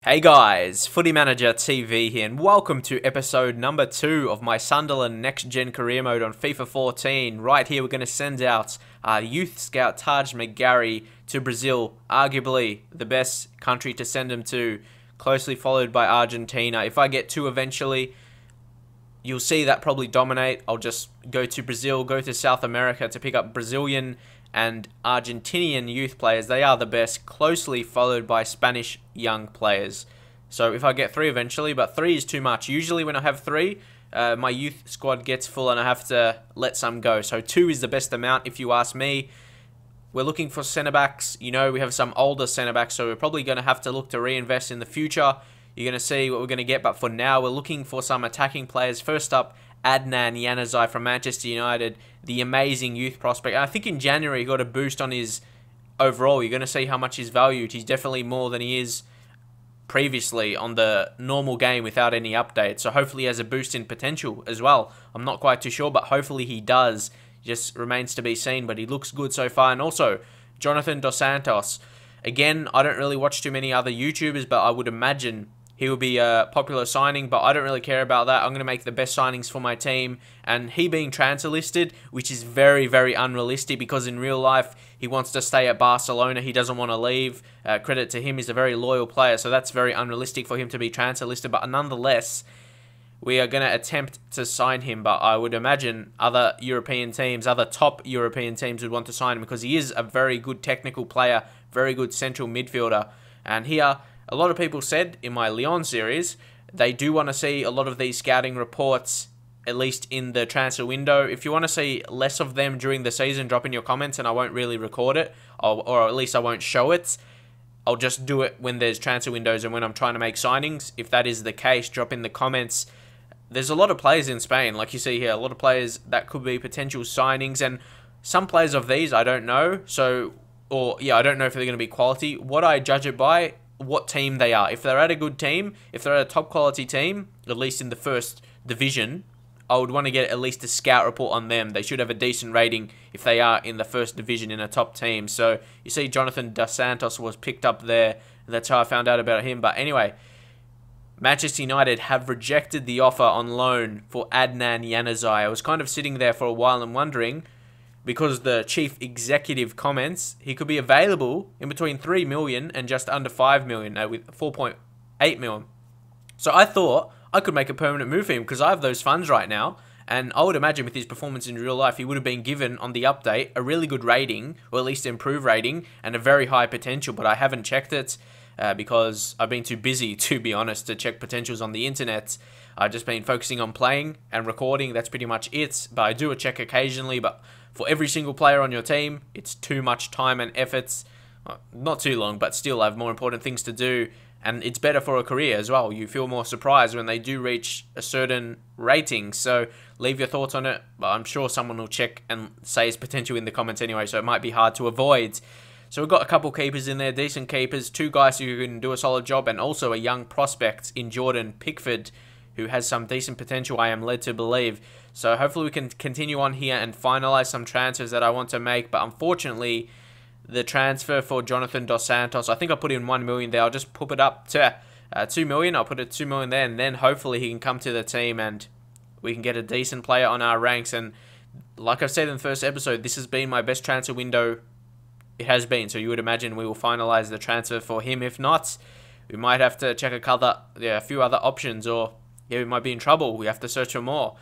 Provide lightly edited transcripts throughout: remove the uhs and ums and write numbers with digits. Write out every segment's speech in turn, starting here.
Hey guys, Footy Manager TV here, and welcome to episode number 2 of my Sunderland Next Gen Career Mode on FIFA 14. Right here, we're going to send out youth scout Taj McGarry to Brazil, arguably the best country to send him to, closely followed by Argentina. If I get 2 eventually, you'll see that probably dominate. I'll just go to Brazil, go to South America to pick up Brazilian and Argentinian youth players. They are the best, closely followed by Spanish young players. So if I get 3 eventually, but 3 is too much. Usually when I have 3, my youth squad gets full and I have to let some go. So 2 is the best amount if you ask me. We're looking for centre-backs. You know, we have some older centre-backs, so we're probably going to have to look to reinvest in the future. You're going to see what we're going to get, but for now, we're looking for some attacking players. First up, Adnan Januzaj from Manchester United, the amazing youth prospect. I think in January he got a boost on his overall. You're going to see how much he's valued. He's definitely more than he is previously on the normal game without any updates. So hopefully he has a boost in potential as well. I'm not quite too sure, but hopefully he does. Just remains to be seen, but he looks good so far. And also, Jonathan Dos Santos. Again, I don't really watch too many other YouTubers, but I would imagine he will be a popular signing, but I don't really care about that. I'm going to make the best signings for my team. And he being transfer listed, which is very, very unrealistic because in real life, he wants to stay at Barcelona. He doesn't want to leave. Credit to him, he's a very loyal player, so that's very unrealistic for him to be transfer listed. But nonetheless, we are going to attempt to sign him, but I would imagine other European teams, other top European teams would want to sign him because he is a very good technical player, very good central midfielder. And here, a lot of people said in my Lyon series, they do want to see a lot of these scouting reports, at least in the transfer window. If you want to see less of them during the season, drop in your comments and I won't really record it, or at least I won't show it. I'll just do it when there's transfer windows and when I'm trying to make signings. If that is the case, drop in the comments. There's a lot of players in Spain, like you see here, a lot of players that could be potential signings, and some players of these I don't know. I don't know if they're going to be quality. What I judge it by, what team they are. If they're at a good team, if they're at a top quality team, at least in the first division, I would want to get at least a scout report on them. They should have a decent rating if they are in the first division in a top team. So you see Jonathan Dos Santos was picked up there. That's how I found out about him. But anyway, Manchester United have rejected the offer on loan for Adnan Januzaj. I was kind of sitting there for a while and wondering, because the chief executive comments, he could be available in between 3 million and just under 5 million, with 4.8 million. So I thought I could make a permanent move for him because I have those funds right now. And I would imagine with his performance in real life, he would have been given on the update a really good rating, or at least improved rating, and a very high potential. But I haven't checked it because I've been too busy, to be honest, to check potentials on the internet. I've just been focusing on playing and recording. That's pretty much it. But I do a check occasionally. But for every single player on your team, it's too much time and efforts. Not too long, but still I have more important things to do. And it's better for a career as well. You feel more surprised when they do reach a certain rating. So leave your thoughts on it. But I'm sure someone will check and say his potential in the comments anyway. So it might be hard to avoid. So we've got a couple keepers in there, decent keepers. 2 guys who can do a solid job. And also a young prospect in Jordan Pickford, who has some decent potential, I am led to believe. So hopefully we can continue on here and finalize some transfers that I want to make. But unfortunately, the transfer for Jonathan Dos Santos, I think I put in 1 million there. I'll just put it up to 2 million. I'll put it 2 million there, and then hopefully he can come to the team and we can get a decent player on our ranks. And like I said in the first episode, this has been my best transfer window. It has been. So you would imagine we will finalize the transfer for him. If not, we might have to check a few other options, or we might be in trouble. We have to search for more.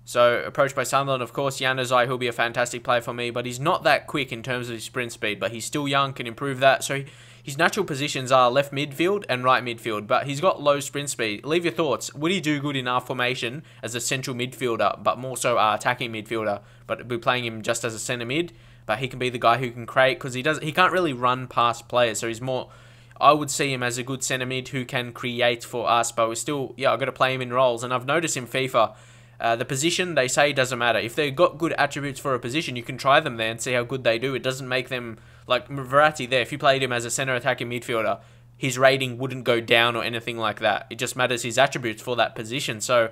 So, approached by Sunderland, of course, Januzaj, who'll be a fantastic player for me, but he's not that quick in terms of his sprint speed, but he's still young, can improve that. So, his natural positions are left midfield and right midfield, but he's got low sprint speed. Leave your thoughts. Would he do good in our formation as a central midfielder, but more so our attacking midfielder? But we're playing him just as a centre mid, but he can be the guy who can create, because he can't really run past players, so he's more... I would see him as a good centre mid who can create for us, but we're still... I've got to play him in roles, and I've noticed in FIFA... the position, they say, doesn't matter. If they've got good attributes for a position, you can try them there and see how good they do. It doesn't make them... Like Verratti there, if you played him as a centre attacking midfielder, his rating wouldn't go down or anything like that. It just matters his attributes for that position. So,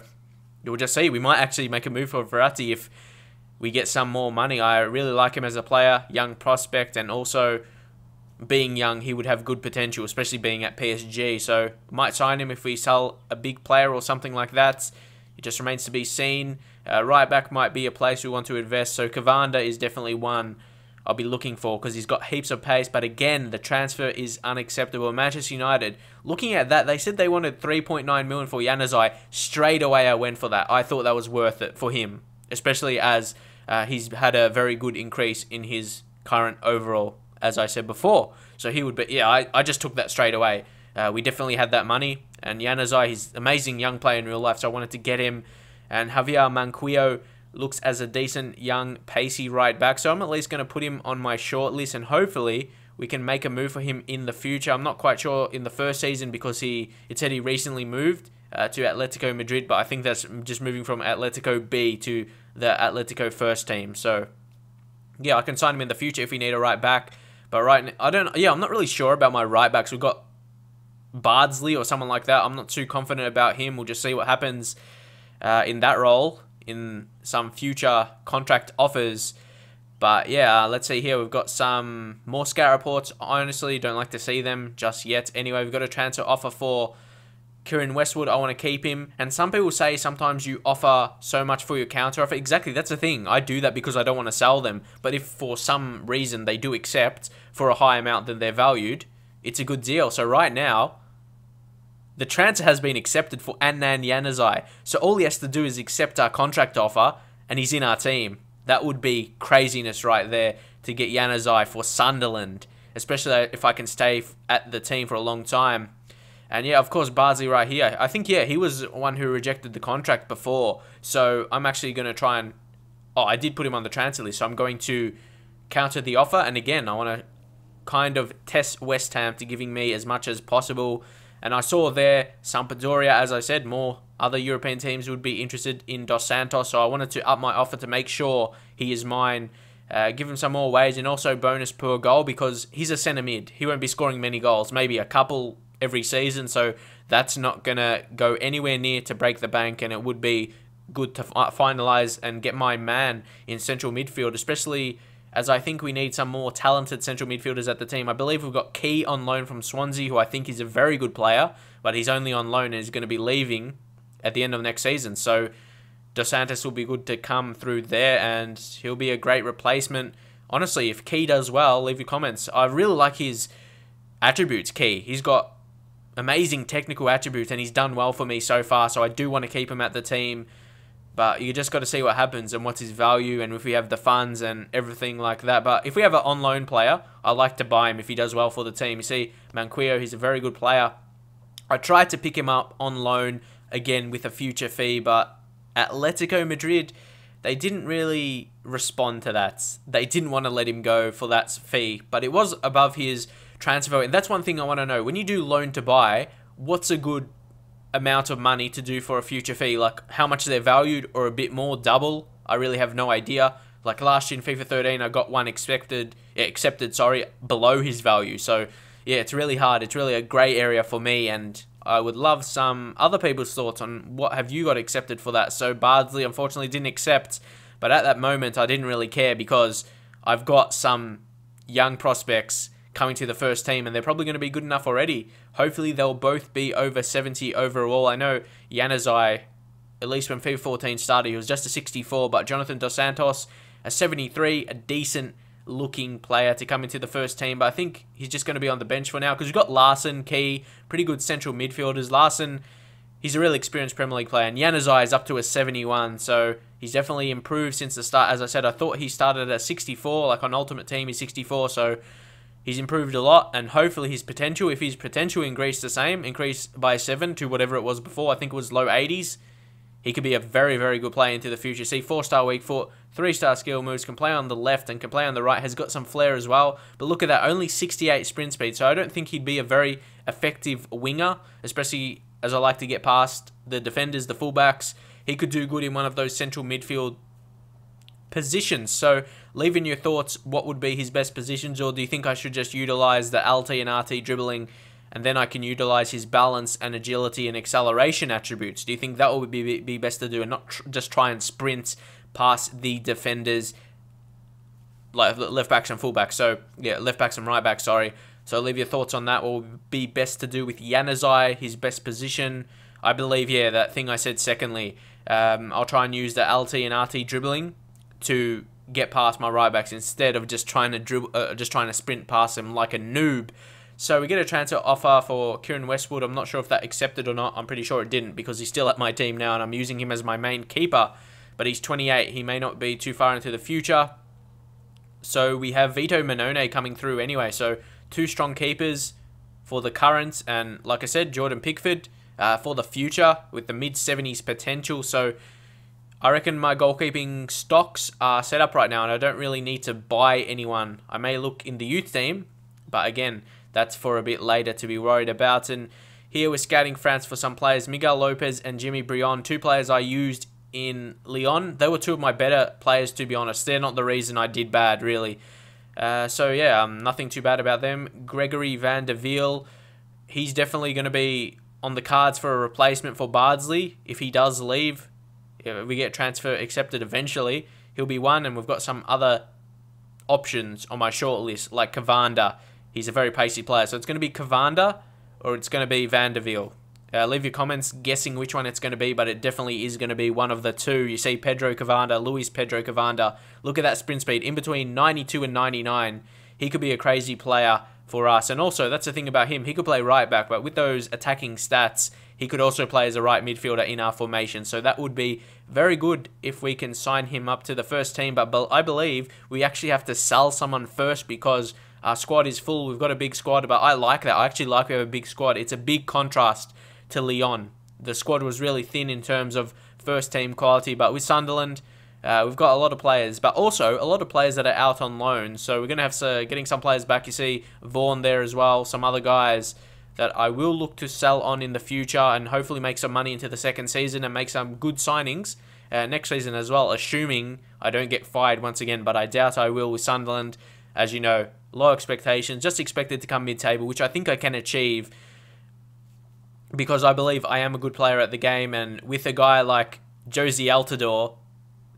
you'll just see. We might actually make a move for Verratti if we get some more money. I really like him as a player, young prospect, and also being young, he would have good potential, especially being at PSG. So might sign him if we sell a big player or something like that. It just remains to be seen. Right back might be a place we want to invest. So Cavanda is definitely one I'll be looking for because he's got heaps of pace. But again, the transfer is unacceptable. Manchester United, looking at that, they said they wanted 3.9 million for Januzaj. Straight away I went for that. I thought that was worth it for him, especially as he's had a very good increase in his current overall, as I said before. So he would be, yeah, I just took that straight away. We definitely had that money. And Januzaj, he's an amazing young player in real life, so I wanted to get him. And Javier Manquillo looks as a decent, young, pacey right back. So I'm at least going to put him on my short list, and hopefully we can make a move for him in the future. I'm not quite sure in the first season because it said he recently moved to Atletico Madrid, but I think that's just moving from Atletico B to the Atletico first team. So yeah, I can sign him in the future if we need a right back. But I'm not really sure about my right backs. We've got Bardsley or someone like that. I'm not too confident about him. We'll just see what happens in that role in some future contract offers. But yeah, let's see here. We've got some more scout reports. Honestly, don't like to see them just yet. Anyway, we've got a transfer offer for Kieran Westwood. I want to keep him. And some people say sometimes you offer so much for your counter offer. Exactly, that's the thing. I do that because I don't want to sell them. But if for some reason they do accept for a high amount than they're valued, it's a good deal. So right now, the transfer has been accepted for Adnan Januzaj. So all he has to do is accept our contract offer and he's in our team. That would be craziness right there to get Januzaj for Sunderland, especially if I can stay at the team for a long time. And yeah, of course, Bardsley right here. I think, yeah, he was one who rejected the contract before. So I'm actually going to try and... Oh, I did put him on the transfer list. So I'm going to counter the offer. And again, I want to kind of test West Ham to giving me as much as possible. And I saw there, Sampdoria, as I said, more other European teams would be interested in Dos Santos. So I wanted to up my offer to make sure he is mine. Give him some more wage and also bonus per goal because he's a centre mid. He won't be scoring many goals, maybe a couple every season. So that's not going to go anywhere near to break the bank. And it would be good to finalise and get my man in central midfield, especially as I think we need some more talented central midfielders at the team. I believe we've got Key on loan from Swansea, who I think is a very good player, but he's only on loan and is going to be leaving at the end of next season. So Dos Santos will be good to come through there, and he'll be a great replacement. Honestly, if Key does well, leave your comments. I really like his attributes, Key. He's got amazing technical attributes, and he's done well for me so far, so I do want to keep him at the team. But you just got to see what happens and what's his value and if we have the funds and everything like that. But if we have an on-loan player, I like to buy him if he does well for the team. You see, Manquillo, he's a very good player. I tried to pick him up on loan again with a future fee, but Atletico Madrid, they didn't really respond to that. They didn't want to let him go for that fee, but it was above his transfer. And that's one thing I want to know. When you do loan to buy, what's a good amount of money to do for a future fee? Like how much they're valued or a bit more, double? I really have no idea. Like last year in FIFA 13, I got one accepted, below his value. So yeah, it's really hard. It's really a grey area for me, and I would love some other people's thoughts on what have you got accepted for that. So Bardsley unfortunately didn't accept, but at that moment I didn't really care because I've got some young prospects coming to the first team and they're probably going to be good enough already. Hopefully they'll both be over 70 overall. I know Januzaj, at least when FIFA 14 started, he was just a 64, but Jonathan Dos Santos, a 73, a decent looking player to come into the first team, but I think he's just going to be on the bench for now because we've got Larson, Key, pretty good central midfielders. Larson, he's a really experienced Premier League player, and Januzaj is up to a 71, so he's definitely improved since the start. As I said, I thought he started at a 64, like on Ultimate Team he's 64, so he's improved a lot, and hopefully his potential, if his potential increased the same, increased by 7 to whatever it was before, I think it was low 80s, he could be a very, very good player into the future. See, 4-star weak foot, 3-star skill moves, can play on the left and can play on the right, has got some flair as well. But look at that, only 68 sprint speed, so I don't think he'd be a very effective winger, especially as I like to get past the defenders, the fullbacks. He could do good in one of those central midfield positions. So leave in your thoughts what would be his best positions, or do you think I should just utilize the LT and RT dribbling and then I can utilize his balance and agility and acceleration attributes? Do you think that would be best to do and not just try and sprint past the defenders like left backs and full backs. So yeah, left backs and right backs. Sorry. So leave your thoughts on that. What would be best to do with Januzaj, his best position? I believe, yeah, that thing I said secondly. I'll try and use the LT and RT dribbling to get past my right backs instead of just trying to sprint past them like a noob. So we get a transfer offer for Kieran Westwood. I'm not sure if that accepted or not. I'm pretty sure it didn't because he's still at my team now and I'm using him as my main keeper. But he's 28. He may not be too far into the future. So we have Vito Manone coming through anyway. So 2 strong keepers for the current, and like I said, Jordan Pickford for the future with the mid-70s potential. So I reckon my goalkeeping stocks are set up right now, and I don't really need to buy anyone. I may look in the youth team, but again, that's for a bit later to be worried about. And here we're scouting France for some players. Miguel Lopez and Jimmy Brion, 2 players I used in Lyon. They were 2 of my better players, to be honest. They're not the reason I did bad, really. So yeah, nothing too bad about them. Gregory Van der Wiel, he's definitely going to be on the cards for a replacement for Bardsley. If he does leave, if we get transfer accepted eventually, he'll be one. And we've got some other options on my short list, like Cavander. He's a very pacey player. So it's going to be Cavander or it's going to be Van der Wiel. Leave your comments guessing which one it's going to be, but it definitely is going to be one of the 2. You see Pedro Cavander, Luis Pedro Cavander. Look at that sprint speed in between 92 and 99. He could be a crazy player for us. And also, that's the thing about him. He could play right back, but with those attacking stats, he could also play as a right midfielder in our formation. So that would be very good if we can sign him up to the first team. But I believe we actually have to sell someone first because our squad is full. We've got a big squad, but I like that. I actually like we have a big squad. It's a big contrast to Lyon. The squad was really thin in terms of first team quality, but with Sunderland, we've got a lot of players, but also a lot of players that are out on loan. So we're going to have getting some players back. You see Vaughan there as well, some other guys that I will look to sell on in the future and hopefully make some money into the second season and make some good signings next season as well, assuming I don't get fired once again, but I doubt I will with Sunderland. As you know, low expectations, just expected to come mid-table, which I think I can achieve because I believe I am a good player at the game, and with a guy like Josie Altidore,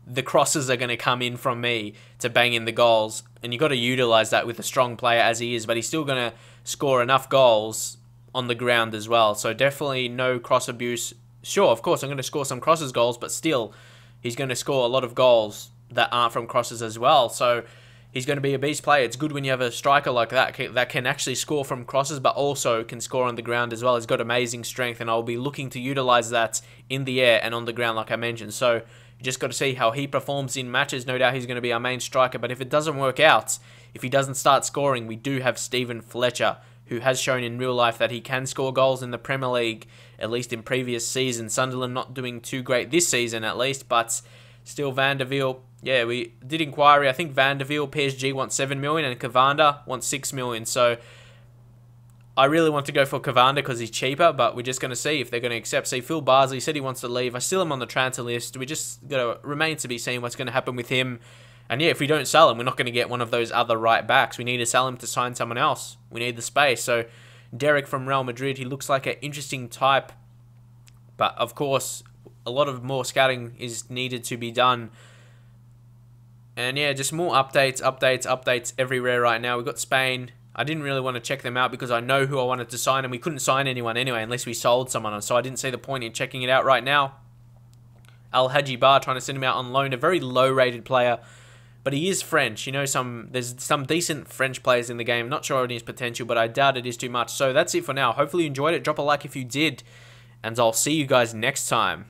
the crosses are going to come in from me to bang in the goals, and you've got to utilise that with a strong player as he is, but he's still going to score enough goals on the ground as well, so definitely no cross abuse. Sure, of course, I'm going to score some crosses goals, but still, he's going to score a lot of goals that aren't from crosses as well, so he's going to be a beast player. It's good when you have a striker like that that can actually score from crosses, but also can score on the ground as well. He's got amazing strength, and I'll be looking to utilize that in the air and on the ground, like I mentioned. So you just got to see how he performs in matches. No doubt he's going to be our main striker, but if it doesn't work out, if he doesn't start scoring, we do have Stephen Fletcher, who has shown in real life that he can score goals in the Premier League, at least in previous seasons. Sunderland not doing too great this season, at least, but still Van der Wiel. Yeah, we did inquiry. I think Van der Wiel, PSG wants 7 million and Cavander wants 6 million. So I really want to go for Cavander because he's cheaper, but we're just going to see if they're going to accept. See, Phil Bardsley said he wants to leave. I still am on the transfer list. We just got to remain to be seen what's going to happen with him. And yeah, if we don't sell him, we're not going to get one of those other right backs. We need to sell him to sign someone else. We need the space. So Derek from Real Madrid, he looks like an interesting type. But of course, a lot of more scouting is needed to be done. And yeah, just more updates everywhere right now. We've got Spain. I didn't really want to check them out because I know who I wanted to sign, and we couldn't sign anyone anyway unless we sold someone. So I didn't see the point in checking it out right now. Al Hadji Bar, trying to send him out on loan. A very low-rated player, but he is French. You know, there's some decent French players in the game. Not sure on his potential, but I doubt it is too much. So that's it for now. Hopefully you enjoyed it. Drop a like if you did, and I'll see you guys next time.